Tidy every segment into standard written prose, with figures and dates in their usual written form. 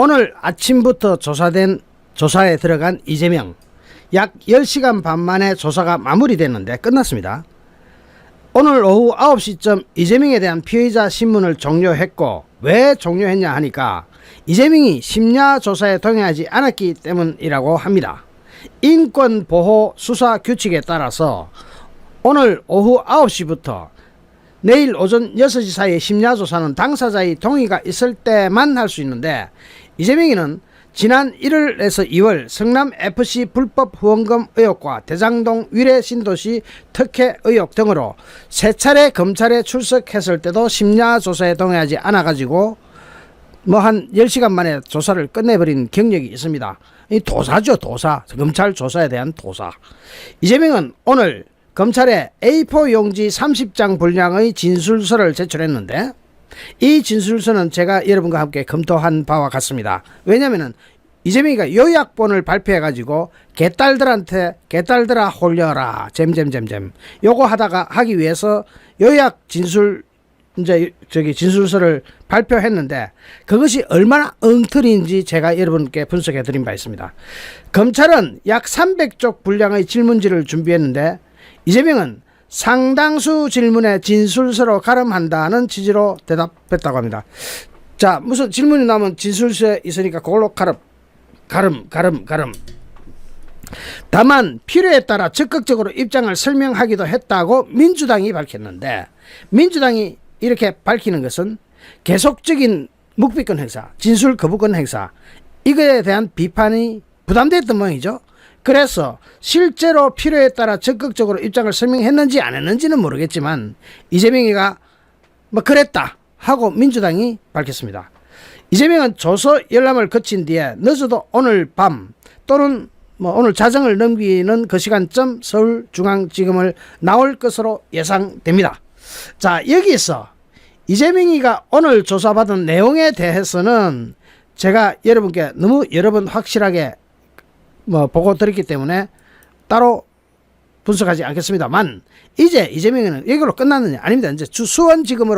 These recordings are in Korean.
오늘 아침부터 조사에 들어간 이재명, 약 10시간 반 만에 조사가 마무리됐는데 끝났습니다. 오늘 오후 9시쯤 이재명에 대한 피의자 신문을 종료했고, 왜 종료했냐 하니까 이재명이 심야 조사에 동의하지 않았기 때문이라고 합니다. 인권보호 수사 규칙에 따라서 오늘 오후 9시부터 내일 오전 6시 사이에 심야 조사는 당사자의 동의가 있을 때만 할 수 있는데, 이재명이는 지난 1월에서 2월 성남FC 불법 후원금 의혹과 대장동 위례 신도시 특혜 의혹 등으로 3차례 검찰에 출석했을 때도 심야 조사에 동의하지 않아가지고 한 10시간 만에 조사를 끝내버린 경력이 있습니다. 이 도사죠, 도사. 검찰 조사에 대한 도사. 이재명은 오늘 검찰에 A4 용지 30장 분량의 진술서를 제출했는데, 이 진술서는 제가 여러분과 함께 검토한 바와 같습니다. 왜냐면은 이재명이가 요약본을 발표해가지고 개딸들아 홀려라 잼잼잼잼 요거 하기 위해서 요약 진술서를 발표했는데, 그것이 얼마나 엉터리인지 제가 여러분께 분석해 드린 바 있습니다. 검찰은 약 300쪽 분량의 질문지를 준비했는데, 이재명은 상당수 질문에 진술서로 가름한다는 취지로 대답했다고 합니다. 자, 무슨 질문이 나오면 진술서에 있으니까 그걸로 가름. 다만 필요에 따라 적극적으로 입장을 설명하기도 했다고 민주당이 밝혔는데, 민주당이 이렇게 밝히는 것은 계속적인 묵비권 행사, 진술 거부권 행사, 이거에 대한 비판이 부담됐던 모양이죠. 그래서 실제로 필요에 따라 적극적으로 입장을 설명했는지 안 했는지는 모르겠지만 이재명이가 그랬다 하고 민주당이 밝혔습니다. 이재명은 조서 열람을 거친 뒤에 늦어도 오늘 밤 또는 오늘 자정을 넘기는 그 시간쯤 서울중앙지검을 나올 것으로 예상됩니다. 자, 여기서 이재명이가 오늘 조사받은 내용에 대해서는 제가 여러분께 너무 여러 번 확실하게 보고 드렸기 때문에 따로 분석하지 않겠습니다만, 이제 이재명은 여기로 끝났느냐? 아닙니다. 이제 수원지검에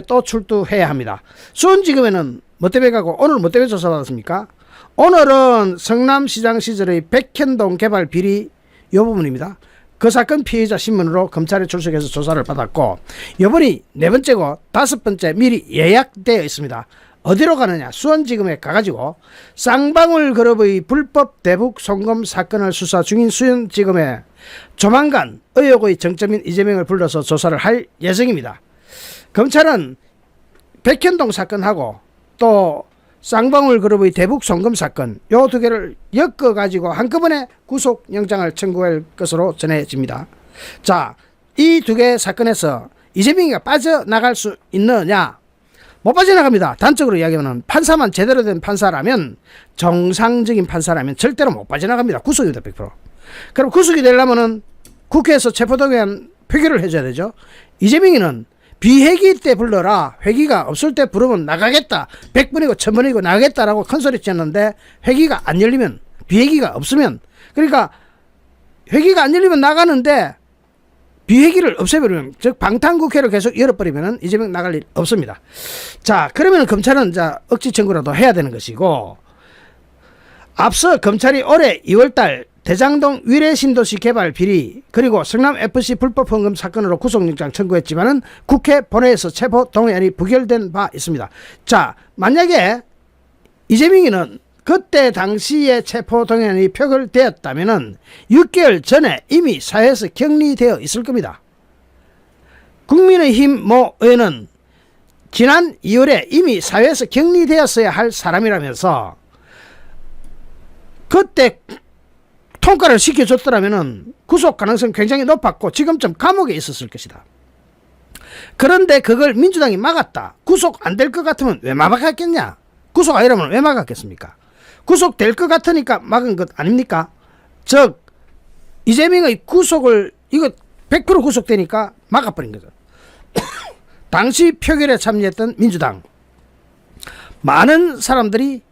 또 출두해야 합니다. 수원지검에는 뭐 때문에 가고 오늘 뭐 때문에 조사받았습니까? 오늘은 성남시장 시절의 백현동 개발 비리 요 부분입니다. 그 사건 피해자 신문으로 검찰에 출석해서 조사를 받았고, 이번이 4번째고 5번째 미리 예약되어 있습니다. 어디로 가느냐? 수원지검에 가가지고 쌍방울 그룹의 불법 대북 송금 사건을 수사 중인 수원지검에 조만간 의혹의 정점인 이재명을 불러서 조사를 할 예정입니다. 검찰은 백현동 사건하고 또 쌍방울 그룹의 대북 송금 사건 요 2개를 엮어가지고 한꺼번에 구속영장을 청구할 것으로 전해집니다. 자, 이 2개 사건에서 이재명이가 빠져나갈 수 있느냐? 못 빠져나갑니다. 단적으로 이야기하면 판사만 제대로 된 판사라면, 정상적인 판사라면 절대로 못 빠져나갑니다. 구속입니다. 100%. 그럼 구속이 되려면은 국회에서 체포동의안 표결을 해줘야 되죠. 이재명이는 비회기 때 불러라, 회기가 없을 때 부르면 나가겠다, 100번이고 1000번이고 나가겠다라고 큰소리 쳤는데, 회기가 안 열리면, 비회기가 없으면, 그러니까 회기가 안 열리면 나가는데 비회기를 없애버리면, 즉 방탄국회를 계속 열어버리면 이재명 나갈 일 없습니다. 자, 그러면 검찰은 억지 청구라도 해야 되는 것이고, 앞서 검찰이 올해 2월달 대장동 위례 신도시 개발 비리 그리고 성남FC 불법 헌금 사건으로 구속영장 청구했지만은 국회 본회의에서 체포 동의안이 부결된 바 있습니다. 자, 만약에 이재명이는 그때 당시에 체포 동의안이 표결되었다면은 6개월 전에 이미 사회에서 격리되어 있을 겁니다. 국민의힘 모 의원은 지난 2월에 이미 사회에서 격리되었어야 할 사람이라면서, 그때 통과를 시켜줬더라면은 구속 가능성 굉장히 높았고 지금쯤 감옥에 있었을 것이다. 그런데 그걸 민주당이 막았다. 구속 안 될 것 같으면 왜 막았겠냐? 구속 아니라면 왜 막았겠습니까? 구속될 것 같으니까 막은 것 아닙니까? 즉 이재명의 구속을, 이거 100% 구속되니까 막아버린 거죠. 당시 표결에 참여했던 민주당 많은 사람들이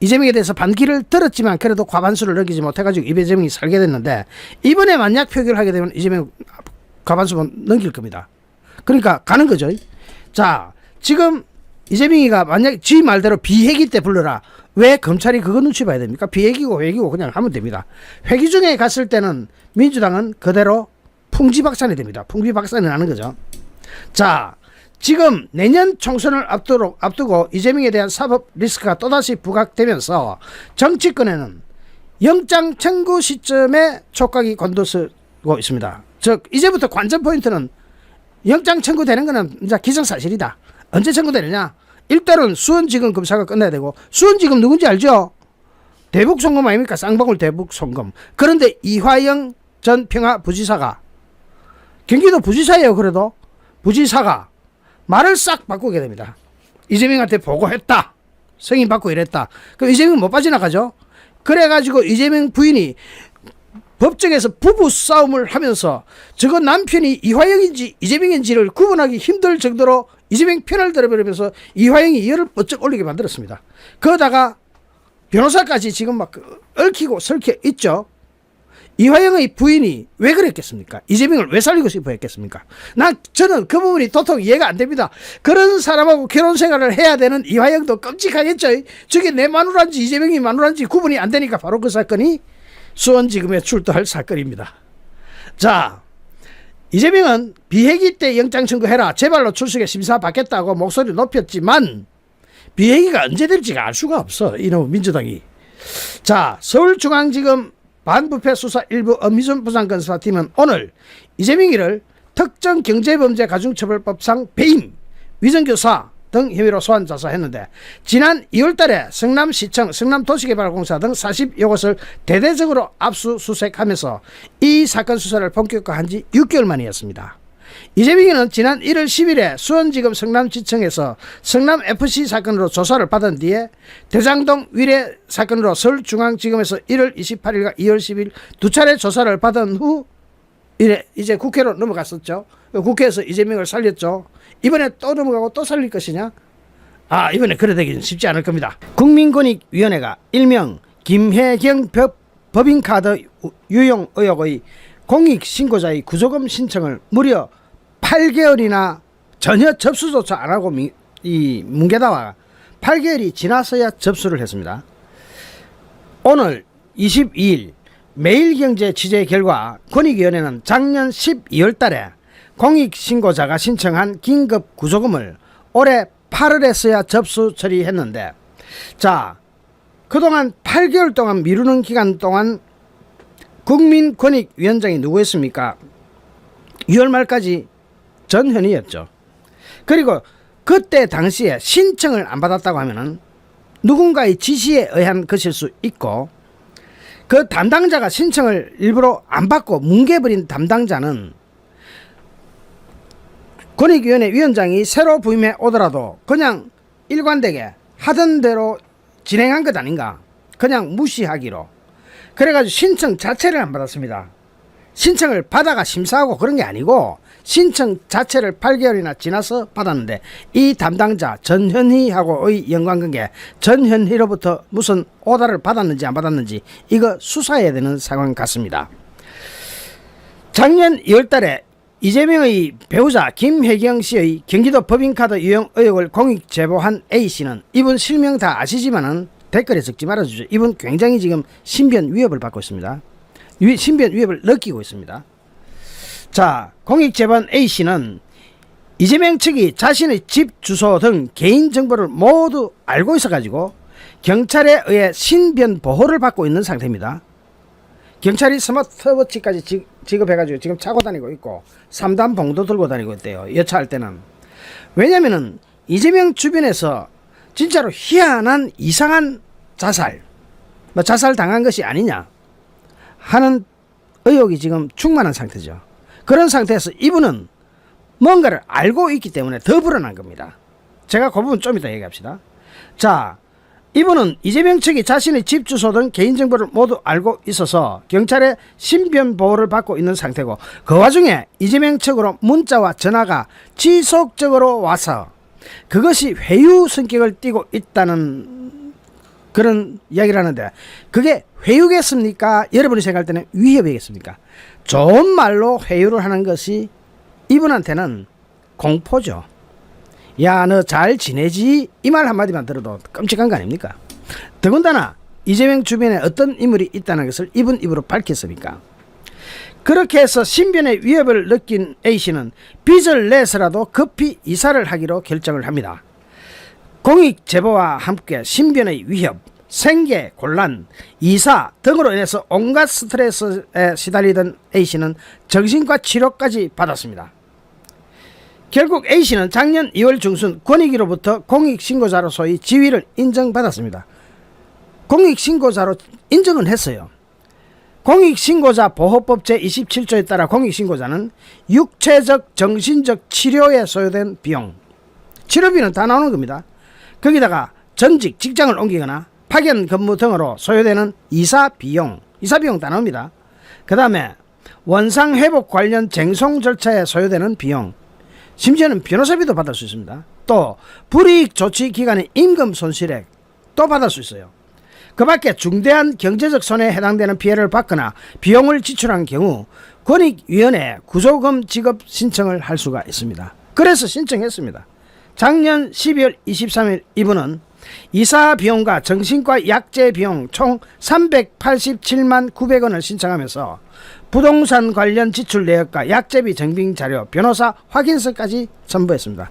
이재명에 대해서 반기를 들었지만 그래도 과반수를 넘기지 못해가지고 이재명이 살게 됐는데, 이번에 만약 표결하게 되면 이재명 과반수만 넘길 겁니다. 그러니까 가는 거죠. 자, 지금 이재명이가 만약 지 말대로 비회기 때 불러라. 왜 검찰이 그거 눈치 봐야 됩니까? 비회기고 회기고 그냥 하면 됩니다. 회기 중에 갔을 때는 민주당은 그대로 풍지박산이 됩니다. 풍지박산이 나는 거죠. 자, 지금 내년 총선을 앞두고 이재명에 대한 사법 리스크가 또다시 부각되면서 정치권에는 영장 청구 시점에 촉각이 곤두서고 있습니다. 즉 이제부터 관전 포인트는 영장 청구되는 거는 이제 기정사실이다. 언제 청구되느냐? 일단은 수원지검 검사가 끝내야 되고, 수원지검 누군지 알죠? 대북송금 아닙니까? 쌍방울 대북송금. 그런데 이화영 전 평화부지사가, 경기도 부지사예요. 그래도 부지사가 말을 싹 바꾸게 됩니다. 이재명한테 보고했다, 승인 받고 이랬다. 그럼 이재명 못 빠져나가죠. 그래가지고 이재명 부인이 법정에서 부부 싸움을 하면서 저거 남편이 이화영인지 이재명인지를 구분하기 힘들 정도로 이재명 편을 들어버리면서 이화영이 열을 번쩍 올리게 만들었습니다. 그러다가 변호사까지 지금 막 얽히고 설켜 있죠. 이화영의 부인이 왜 그랬겠습니까? 이재명을 왜 살리고 싶어 했겠습니까? 저는 그 부분이 도통 이해가 안 됩니다. 그런 사람하고 결혼 생활을 해야 되는 이화영도 끔찍하겠죠. 저게 내 마누라인지 이재명이 마누라인지 구분이 안 되니까 바로 그 사건이 수원지검에 출두할 사건입니다. 자, 이재명은 비회기 때 영장 청구해라, 제발로 출석에 심사 받겠다고 목소리 높였지만 비회기가 언제 될지가 알 수가 없어, 이놈 민주당이. 자, 서울중앙지검 반부패 수사 일부 엄희준 부장검사팀은 오늘 이재명이를 특정경제범죄가중처벌법상 배임, 위정교사 등 혐의로 소환 조사했는데, 지난 2월달에 성남시청, 성남도시개발공사 등 40여 곳을 대대적으로 압수수색하면서 이 사건 수사를 본격화한 지 6개월 만이었습니다. 이재명이는 지난 1월 10일에 수원지검 성남지청에서 성남FC 사건으로 조사를 받은 뒤에 대장동 위례 사건으로 서울중앙지검에서 1월 28일과 2월 10일 두 차례 조사를 받은 후 이제 국회로 넘어갔었죠. 국회에서 이재명을 살렸죠. 이번에 또 넘어가고 또 살릴 것이냐? 이번에 그래 되기는 쉽지 않을 겁니다. 국민권익위원회가 일명 김혜경 법인카드 유용 의혹의 공익신고자의 구조금 신청을 무려 8개월이나 전혀 접수조차 안 하고 이 뭉개다가 8개월이 지나서야 접수를 했습니다. 오늘 22일 매일경제 취재 결과 권익위원회는 작년 12월 달에 공익신고자가 신청한 긴급 구조금을 올해 8월에서야 접수 처리했는데, 자, 그동안 8개월 동안 미루는 기간 동안 국민권익위원장이 누구였습니까? 6월 말까지 전현희였죠. 그리고 그때 당시에 신청을 안 받았다고 하면은 누군가의 지시에 의한 것일 수 있고, 그 담당자가 신청을 일부러 안 받고 뭉개버린 담당자는 권익위원회 위원장이 새로 부임해 오더라도 그냥 일관되게 하던 대로 진행한 것 아닌가, 그냥 무시하기로. 그래가지고 신청 자체를 안 받았습니다. 신청을 받아가 심사하고 그런 게 아니고 신청 자체를 8개월이나 지나서 받았는데, 이 담당자 전현희하고의 연관관계, 전현희로부터 무슨 오다를 받았는지 안 받았는지 이거 수사해야 되는 상황 같습니다. 작년 2월달에 이재명의 배우자 김혜경 씨의 경기도 법인카드 유용 의혹을 공익 제보한 A씨는, 이분 실명 다 아시지만은 댓글에 적지 말아주죠. 이분 굉장히 지금 신변 위협을 받고 있습니다. 신변 위협을 느끼고 있습니다. 자, 공익 제보한 A씨는 이재명 측이 자신의 집 주소 등 개인정보를 모두 알고 있어가지고 경찰에 의해 신변 보호를 받고 있는 상태입니다. 경찰이 스마트워치까지 지급해가지고 지금 차고 다니고 있고 3단 봉도 들고 다니고 있대요. 여차할 때는. 왜냐면은 이재명 주변에서 진짜로 희한한 이상한 자살, 자살 당한 것이 아니냐 하는 의혹이 지금 충만한 상태죠. 그런 상태에서 이분은 뭔가를 알고 있기 때문에 더 불안한 겁니다. 제가 그 부분 좀 이따 얘기합시다. 자, 이분은 이재명 측이 자신의 집 주소 등 개인정보를 모두 알고 있어서 경찰의 신변 보호를 받고 있는 상태고, 그 와중에 이재명 측으로 문자와 전화가 지속적으로 와서 그것이 회유 성격을 띠고 있다는 그런 이야기를 하는데, 그게 회유겠습니까? 여러분이 생각할 때는 위협이겠습니까? 좋은 말로 회유를 하는 것이 이분한테는 공포죠. 야, 너 잘 지내지? 이 말 한마디만 들어도 끔찍한 거 아닙니까? 더군다나 이재명 주변에 어떤 인물이 있다는 것을 이분 입으로 밝혔으니까. 그렇게 해서 신변의 위협을 느낀 A씨는 빚을 내서라도 급히 이사를 하기로 결정을 합니다. 공익 제보와 함께 신변의 위협, 생계 곤란, 이사 등으로 인해서 온갖 스트레스에 시달리던 A씨는 정신과 치료까지 받았습니다. 결국 A씨는 작년 2월 중순 권익위로부터 공익신고자로 소위 지위를 인정받았습니다. 공익신고자로 인정은 했어요. 공익신고자 보호법 제27조에 따라 공익신고자는 육체적, 정신적 치료에 소요된 비용, 치료비는 다 나오는 겁니다. 거기다가 전직, 직장을 옮기거나 파견 근무 등으로 소요되는 이사비용 다 나옵니다. 그 다음에 원상회복 관련 쟁송 절차에 소요되는 비용, 심지어는 변호사비도 받을 수 있습니다. 또 불이익 조치 기간의 임금 손실액 또 받을 수 있어요. 그 밖에 중대한 경제적 손해에 해당되는 피해를 받거나 비용을 지출한 경우 권익위원회에 구조금 지급 신청을 할 수가 있습니다. 그래서 신청했습니다. 작년 12월 23일 이분은 이사 비용과 정신과 약제 비용 총 387만 900원을 신청하면서 부동산 관련 지출 내역과 약제비 증빙 자료, 변호사 확인서까지 첨부했습니다.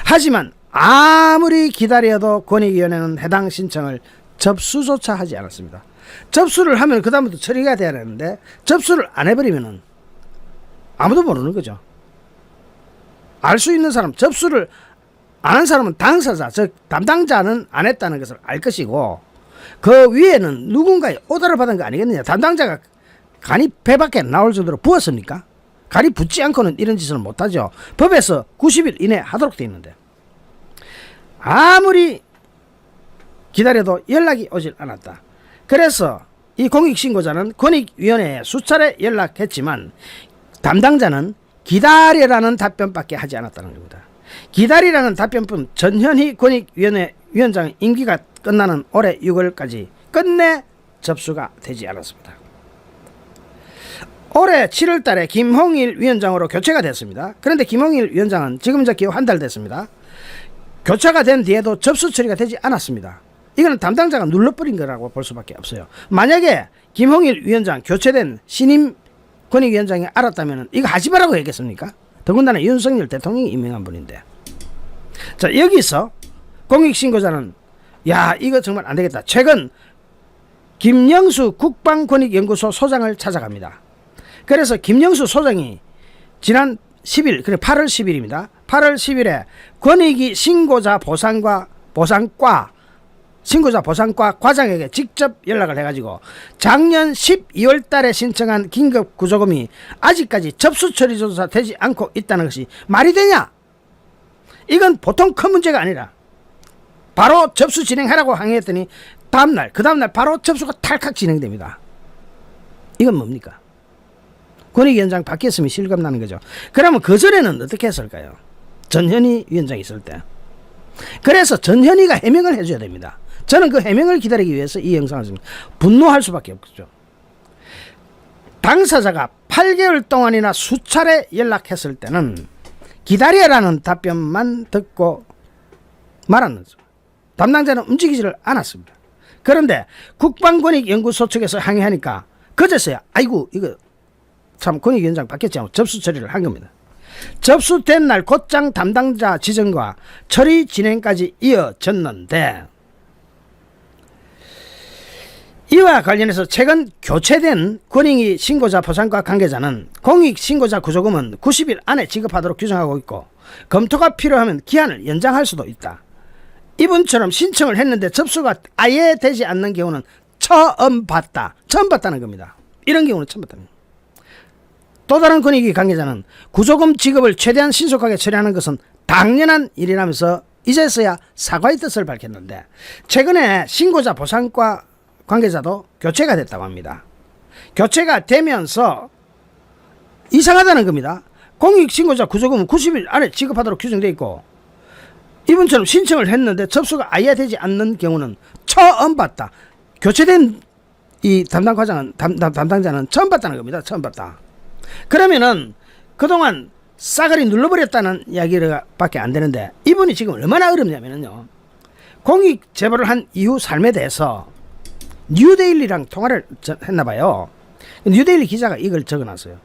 하지만 아무리 기다려도 권익위원회는 해당 신청을 접수조차 하지 않았습니다. 접수를 하면 그 다음부터 처리가 돼야 되는데 접수를 안 해버리면 아무도 모르는 거죠. 알 수 있는 사람, 접수를 안 한 사람은 당사자, 즉 담당자는 안 했다는 것을 알 것이고 그 위에는 누군가의 오더를 받은 거 아니겠느냐. 담당자가 간이 배 밖에 나올 정도로 부었습니까? 간이 붙지 않고는 이런 짓을 못하죠. 법에서 90일 이내 하도록 되어 있는데 아무리 기다려도 연락이 오질 않았다. 그래서 이 공익신고자는 권익위원회에 수차례 연락했지만 담당자는 기다려라는 답변밖에 하지 않았다는 겁니다. 기다리라는 답변뿐 전현희 권익위원회 위원장 임기가 끝나는 올해 6월까지 끝내 접수가 되지 않았습니다. 올해 7월 달에 김홍일 위원장으로 교체가 됐습니다. 그런데 김홍일 위원장은 지금 이제 기호 한 달 됐습니다. 교체가 된 뒤에도 접수 처리가 되지 않았습니다. 이거는 담당자가 눌러버린 거라고 볼 수밖에 없어요. 만약에 김홍일 위원장 교체된 신임 권익위원장이 알았다면 이거 하지 말라고 했겠습니까? 더군다나 윤석열 대통령이 임명한 분인데. 자, 여기서 공익신고자는 야, 이거 정말 안 되겠다. 최근 김영수 국방권익연구소 소장을 찾아갑니다. 그래서 김영수 소장이 지난 10일, 그래 8월 10일입니다. 8월 10일에 권익위 신고자 보상과 과장에게 직접 연락을 해가지고 작년 12월 달에 신청한 긴급 구조금이 아직까지 접수 처리조차 되지 않고 있다는 것이 말이 되냐? 이건 보통 큰 문제가 아니라 바로 접수 진행하라고 항의했더니 그 다음날 바로 접수가 탈칵 진행됩니다. 이건 뭡니까? 권익위원장 바뀌었으면 실감나는 거죠. 그러면 그전에는 어떻게 했을까요? 전현희 위원장이 있을 때. 그래서 전현희가 해명을 해줘야 됩니다. 저는 그 해명을 기다리기 위해서 이 영상을 씁니다. 분노할 수밖에 없죠. 당사자가 8개월 동안이나 수차례 연락했을 때는 기다려라는 답변만 듣고 말았는 거죠. 담당자는 움직이지를 않았습니다. 그런데 국방권익연구소 측에서 항의하니까 그제서야 아이고 이거 참 권익위원장 바뀌었지 않고 접수 처리를 한 겁니다. 접수된 날 곧장 담당자 지정과 처리 진행까지 이어졌는데 이와 관련해서 최근 교체된 권익위 신고자 보상과 관계자는 공익신고자 구조금은 90일 안에 지급하도록 규정하고 있고 검토가 필요하면 기한을 연장할 수도 있다. 이분처럼 신청을 했는데 접수가 아예 되지 않는 경우는 처음 봤다는 겁니다. 이런 경우는 처음 봤다는 겁니다. 또 다른 권익위 관계자는 구조금 지급을 최대한 신속하게 처리하는 것은 당연한 일이라면서 이제서야 사과의 뜻을 밝혔는데 최근에 신고자 보상과 관계자도 교체가 됐다고 합니다. 교체가 되면서 이상하다는 겁니다. 공익신고자 구조금은 90일 안에 지급하도록 규정되어 있고 이분처럼 신청을 했는데 접수가 아예 되지 않는 경우는 처음 봤다. 교체된 이 담당자는 처음 봤다는 겁니다. 처음 봤다. 그러면은 그동안 싸그리 눌러버렸다는 이야기밖에 안 되는데, 이분이 지금 얼마나 어렵냐면요, 공익 제보를 한 이후 삶에 대해서 뉴데일리랑 통화를 했나봐요. 뉴데일리 기자가 이걸 적어놨어요.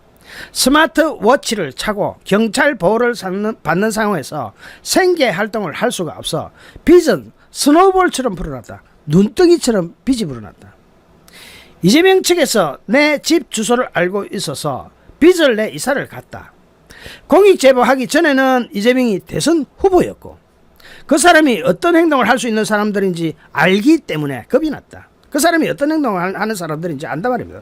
스마트워치를 차고 경찰 보호를 받는 상황에서 생계 활동을 할 수가 없어 빚은 스노우볼처럼 불어났다. 눈덩이처럼 빚이 불어났다. 이재명 측에서 내 집 주소를 알고 있어서 빚을 내 이사를 갔다. 공익제보하기 전에는 이재명이 대선 후보였고 그 사람이 어떤 행동을 할 수 있는 사람들인지 알기 때문에 겁이 났다. 그 사람이 어떤 행동을 하는 사람들인지 안다 말입니다.